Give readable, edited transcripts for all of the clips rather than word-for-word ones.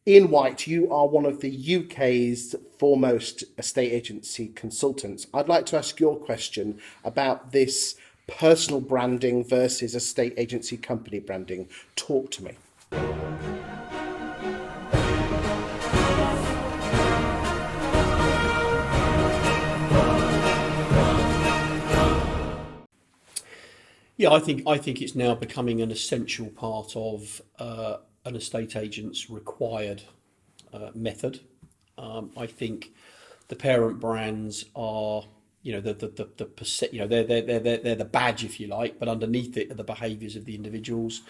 Ian White, you are one of the UK's foremost estate agency consultants. I'd like to ask your question about this personal branding versus estate agency company branding. Talk to me. Yeah, I think it's now becoming an essential part of an estate agent's required method. I think the parent brands are, they're the badge, if you like, but underneath it are the behaviours of the individuals.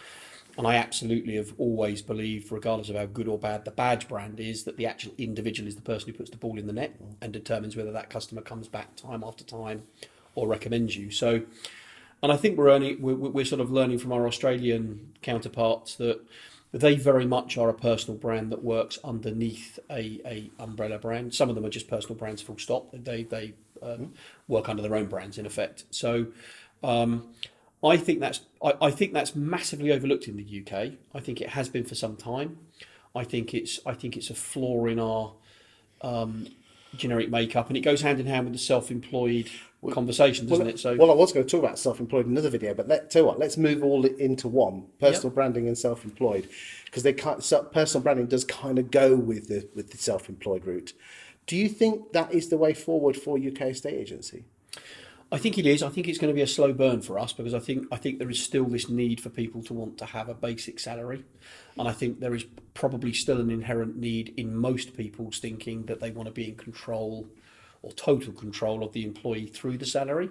And I absolutely have always believed, regardless of how good or bad the badge brand is, that the actual individual is the person who puts the ball in the net and determines whether that customer comes back time after time or recommends you. So, and I think we're sort of learning from our Australian counterparts that they very much are a personal brand that works underneath a umbrella brand. Some of them are just personal brands, full stop. They work under their own brands in effect. So I think that's massively overlooked in the UK. I think it has been for some time. I think it's a flaw in our generic makeup, and it goes hand in hand with the self-employed conversation, doesn't it? So, Well, I was going to talk about self-employed in another video, but tell you what, let's move all into one: personal yep. branding and self-employed, because they can't. Personal branding does kind of go with the self-employed route. Do you think that is the way forward for UK estate agency? I think it is. I think it's going to be a slow burn for us because I think there is still this need for people to want to have a basic salary, and I think there is probably still an inherent need in most people's thinking that they want to be in control or total control of the employee through the salary.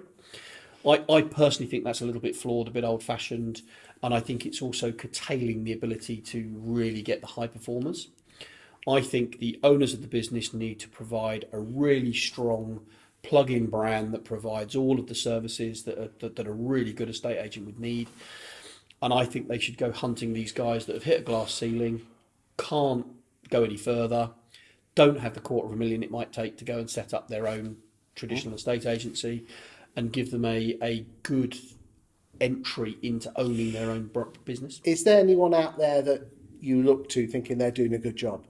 I personally think that's a little bit flawed, a bit old-fashioned, and I think it's also curtailing the ability to really get the high performers. I think the owners of the business need to provide a really strong plug-in brand that provides all of the services that a really good estate agent would need. And I think they should go hunting these guys that have hit a glass ceiling, can't go any further, don't have the $250,000 it might take to go and set up their own traditional estate agency, and give them a good entry into owning their own business. Is there anyone out there that you look to thinking they're doing a good job?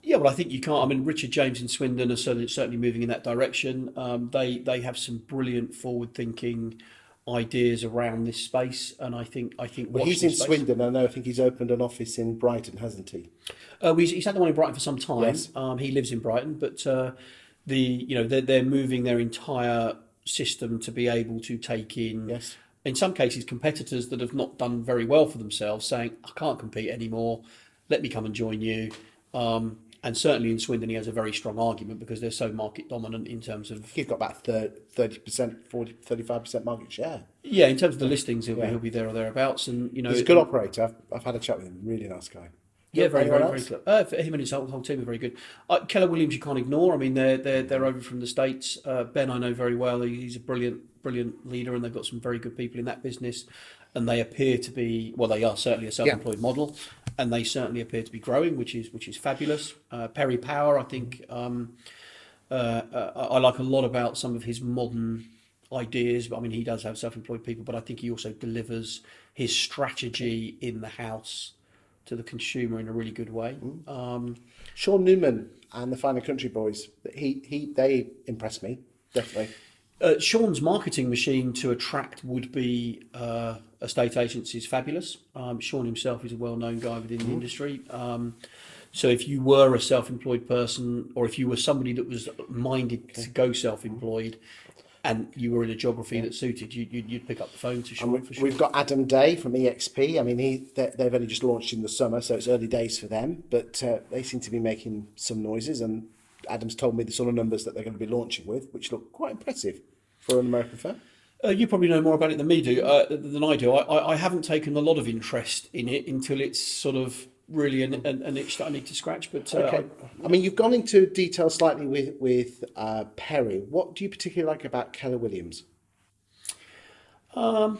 Yeah, well, I think you can't. I mean, Richard James in Swindon are certainly moving in that direction. They have some brilliant forward-thinking ideas around this space, and I think Well, he's in Swindon. I think he's opened an office in Brighton, hasn't he? He's had the one in Brighton for some time. Yes. He lives in Brighton, but they're moving their entire system to be able to take in. Yes. In some cases, competitors that have not done very well for themselves, saying, "I can't compete anymore. Let me come and join you." And certainly in Swindon, he has a very strong argument because they're so market dominant in terms of. He's got about 30%, 35% market share. Yeah, in terms of the listings, he'll be there or thereabouts, and He's a good operator. I've had a chat with him. Really nice guy. Yeah, very Anyone very else? good. Him and his whole team are very good. Keller Williams, you can't ignore. I mean, they're over from the States. Ben, I know very well. He's a brilliant leader, and they've got some very good people in that business. And they appear to be, well, they are certainly a self-employed model, and they certainly appear to be growing, which is fabulous. Perry Power, I think, I like a lot about some of his modern ideas. I mean, he does have self-employed people, but I think he also delivers his strategy in the house to the consumer in a really good way. Sean Newman and the Fine and Country Boys, they impress me, definitely. Sean's marketing machine to attract would-be estate agents is fabulous. Sean himself is a well-known guy within the industry. So if you were a self-employed person, or if you were somebody that was minded to go self-employed, and you were in a geography that suited, you'd pick up the phone to Sean for sure. We've got Adam Day from EXP. I mean, they've only just launched in the summer, so it's early days for them, but they seem to be making some noises, and Adam's told me the sort of numbers that they're going to be launching with, which look quite impressive for an American firm. You probably know more about it than than I do. I haven't taken a lot of interest in it until it's sort of really an itch that I need to scratch. But okay. I mean, you've gone into detail slightly with Perry. What do you particularly like about Keller Williams? I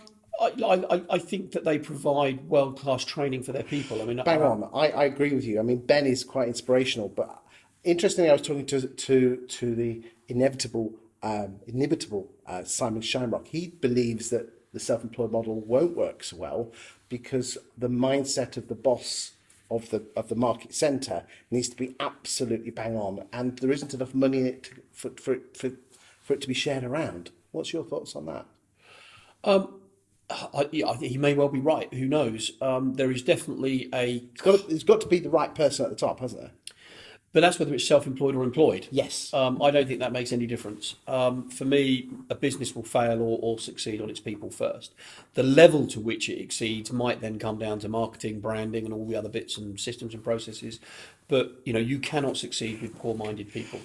think that they provide world-class training for their people. I mean, Bang on. I agree with you. I mean, Ben is quite inspirational, but interestingly, I was talking to the inimitable Simon Shamrock. He believes that the self-employed model won't work so well because the mindset of the boss of the market centre needs to be absolutely bang on, and there isn't enough money in it for it to be shared around. What's your thoughts on that? I think he may well be right. Who knows? There is definitely a... It's got to be the right person at the top, hasn't there? But that's whether it's self-employed or employed. Yes. I don't think that makes any difference. For me, a business will fail or succeed on its people first. The level to which it exceeds might then come down to marketing, branding, and all the other bits and systems and processes. But you cannot succeed with poor-minded people.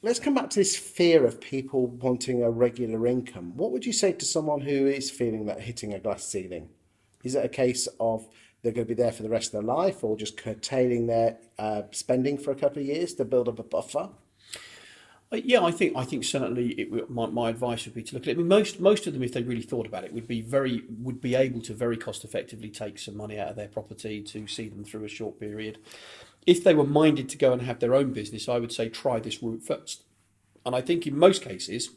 Let's come back to this fear of people wanting a regular income. What would you say to someone who is feeling that hitting a glass ceiling? Is it a case of they're going to be there for the rest of their life, or just curtailing their spending for a couple of years to build up a buffer? Yeah, I think certainly my advice would be to look at it. I mean, most of them, if they really thought about it, would be able to very cost effectively take some money out of their property to see them through a short period. If they were minded to go and have their own business, I would say try this route first. And I think in most cases,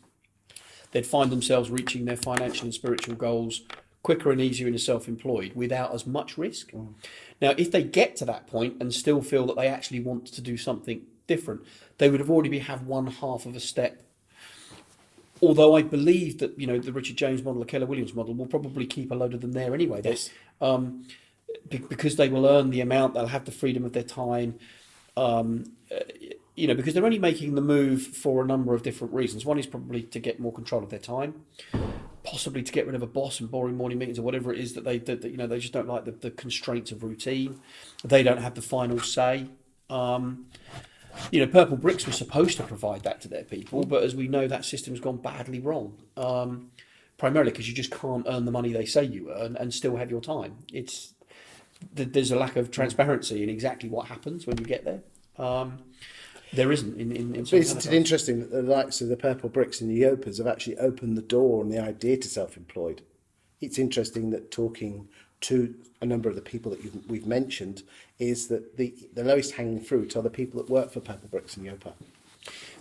they'd find themselves reaching their financial and spiritual goals quicker and easier in a self-employed without as much risk. Now, if they get to that point and still feel that they actually want to do something different, they would have already have one half of a step. Although I believe that the Richard James model, the Keller Williams model, will probably keep a load of them there anyway. Yes. Because they will earn the amount, they'll have the freedom of their time. Because they're only making the move for a number of different reasons. One is probably to get more control of their time, possibly to get rid of a boss and boring morning meetings or whatever it is that they they just don't like the constraints of routine. They don't have the final say. Purple Bricks was supposed to provide that to their people, but as we know, that system's gone badly wrong. Primarily because you just can't earn the money they say you earn and still have your time. There's a lack of transparency in exactly what happens when you get there. There isn't in But isn't it interesting that the likes of the Purple Bricks and the Yopas have actually opened the door on the idea to self-employed? It's interesting that talking to a number of the people that we've mentioned is that the lowest hanging fruit are the people that work for Purple Bricks and Yopa.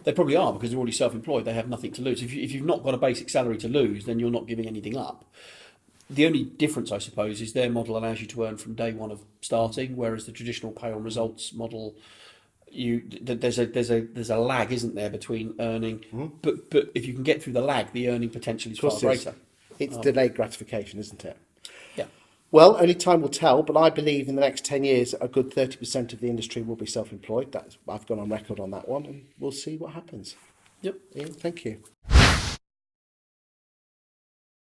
They probably are, because they're already self-employed. They have nothing to lose. If you've not got a basic salary to lose, then you're not giving anything up. The only difference, I suppose, is their model allows you to earn from day one of starting, whereas the traditional pay on results model, there's a lag, isn't there, between earning? But if you can get through the lag, the earning potential is far greater. It's delayed gratification, isn't it? Yeah. Well, only time will tell, but I believe in the next 10 years, a good 30% of the industry will be self-employed. I've gone on record on that one, and we'll see what happens. Yep. Iain, thank you.